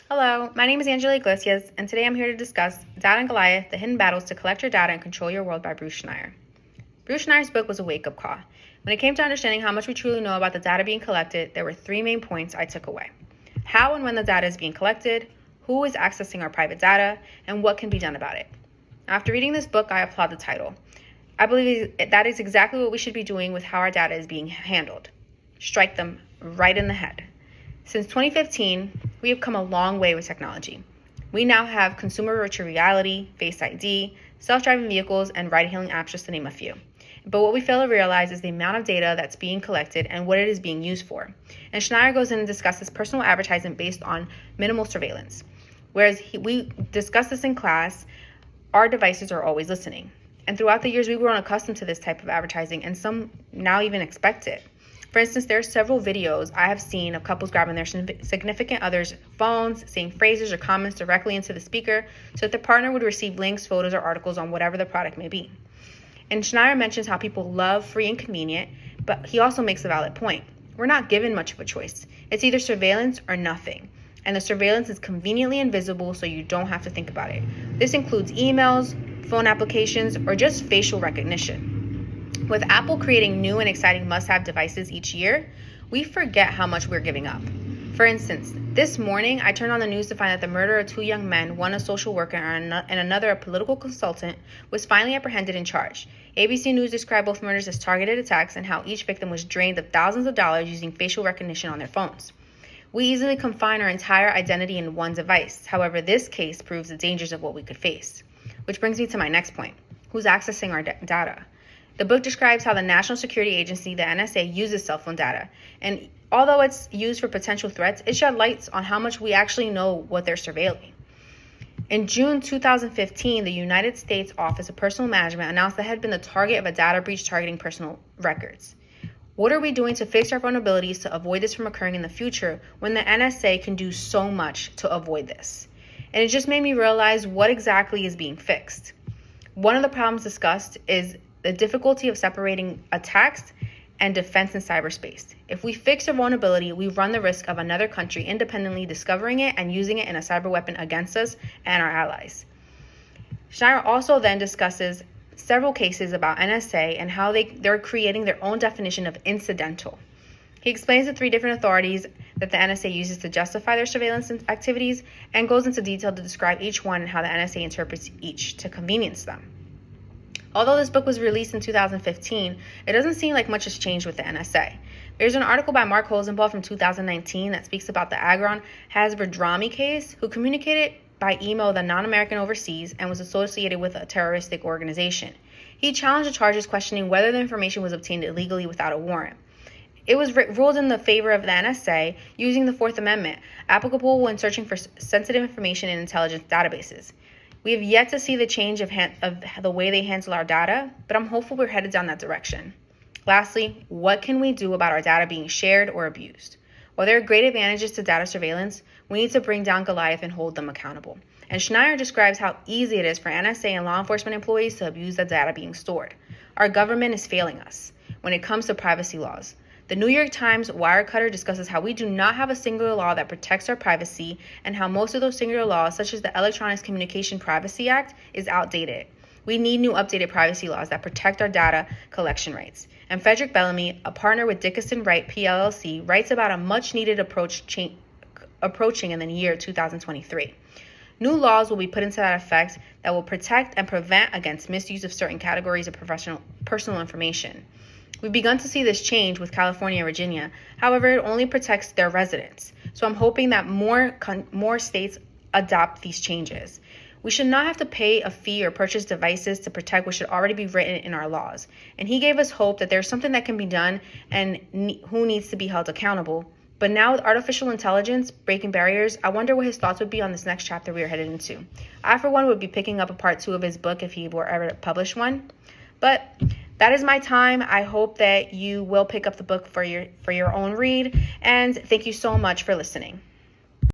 Hello, my name is Angela Iglesias, and today I'm here to discuss Data and Goliath, the hidden battles to collect your data and control your world by Bruce Schneier. Bruce Schneier's book was a wake-up call. When it came to understanding how much we truly know about the data being collected, there were three main points I took away. How and when the data is being collected, who is accessing our private data, and what can be done about it. After reading this book, I applaud the title. I believe that is exactly what we should be doing with how our data is being handled. Strike them right in the head. Since 2015, we have come a long way with technology. We now have consumer virtual reality, Face ID, self-driving vehicles, and ride-hailing apps, just to name a few. But what we fail to realize is the amount of data that's being collected and what it is being used for. And Schneier goes in and discusses personal advertising based on minimal surveillance. Whereas we discussed this in class, our devices are always listening. And throughout the years, we've grown accustomed to this type of advertising, and some now even expect it. For instance, there are several videos I have seen of couples grabbing their significant other's phones, saying phrases or comments directly into the speaker so that the partner would receive links, photos, or articles on whatever the product may be. And Schneier mentions how people love free and convenient, but he also makes a valid point. We're not given much of a choice. It's either surveillance or nothing. And the surveillance is conveniently invisible, so you don't have to think about it. This includes emails, phone applications, or just facial recognition. With Apple creating new and exciting must-have devices each year, we forget how much we're giving up. For instance, this morning, I turned on the news to find that the murder of two young men, one a social worker and another a political consultant, was finally apprehended and charged. ABC News described both murders as targeted attacks and how each victim was drained of thousands of dollars using facial recognition on their phones. We easily confine our entire identity in one device. However, this case proves the dangers of what we could face. Which brings me to my next point. Who's accessing our data? The book describes how the National Security Agency, the NSA, uses cell phone data. And although it's used for potential threats, it shed lights on how much we actually know what they're surveilling. In June 2015, the United States Office of Personnel Management announced that it had been the target of a data breach targeting personal records. What are we doing to fix our vulnerabilities to avoid this from occurring in the future when the NSA can do so much to avoid this? And it just made me realize what exactly is being fixed. One of the problems discussed is the difficulty of separating attacks and defense in cyberspace. If we fix a vulnerability, we run the risk of another country independently discovering it and using it in a cyber weapon against us and our allies. Schneier also then discusses several cases about NSA and how they're creating their own definition of incidental. He explains the three different authorities that the NSA uses to justify their surveillance activities and goes into detail to describe each one and how the NSA interprets each to convenience them. Although this book was released in 2015, it doesn't seem like much has changed with the NSA. There's an article by Mark Hosenbaugh from 2019 that speaks about the Agron Hazardrami case, who communicated by email with a non-American overseas and was associated with a terroristic organization. He challenged the charges, questioning whether the information was obtained illegally without a warrant. It was ruled in the favor of the NSA, using the Fourth Amendment, applicable when searching for sensitive information in intelligence databases. We have yet to see the change of the way they handle our data, but I'm hopeful we're headed down that direction. Lastly, what can we do about our data being shared or abused? While there are great advantages to data surveillance, we need to bring down Goliath and hold them accountable. And Schneier describes how easy it is for NSA and law enforcement employees to abuse the data being stored. Our government is failing us when it comes to privacy laws. The New York Times Wirecutter discusses how we do not have a singular law that protects our privacy and how most of those singular laws, such as the Electronic Communications Privacy Act, is outdated. We need new updated privacy laws that protect our data collection rights. And Frederick Bellamy, a partner with Dickinson Wright PLLC, writes about a much-needed approaching in the year 2023. New laws will be put into that effect that will protect and prevent against misuse of certain categories of personal information. We've begun to see this change with California and Virginia. However, it only protects their residents. So I'm hoping that more states adopt these changes. We should not have to pay a fee or purchase devices to protect what should already be written in our laws. And he gave us hope that there's something that can be done and who needs to be held accountable. But now with artificial intelligence breaking barriers, I wonder what his thoughts would be on this next chapter we are headed into. I, for one, would be picking up a part 2 of his book if he were ever to publish one. But that is my time. I hope that you will pick up the book for your own read. And thank you so much for listening.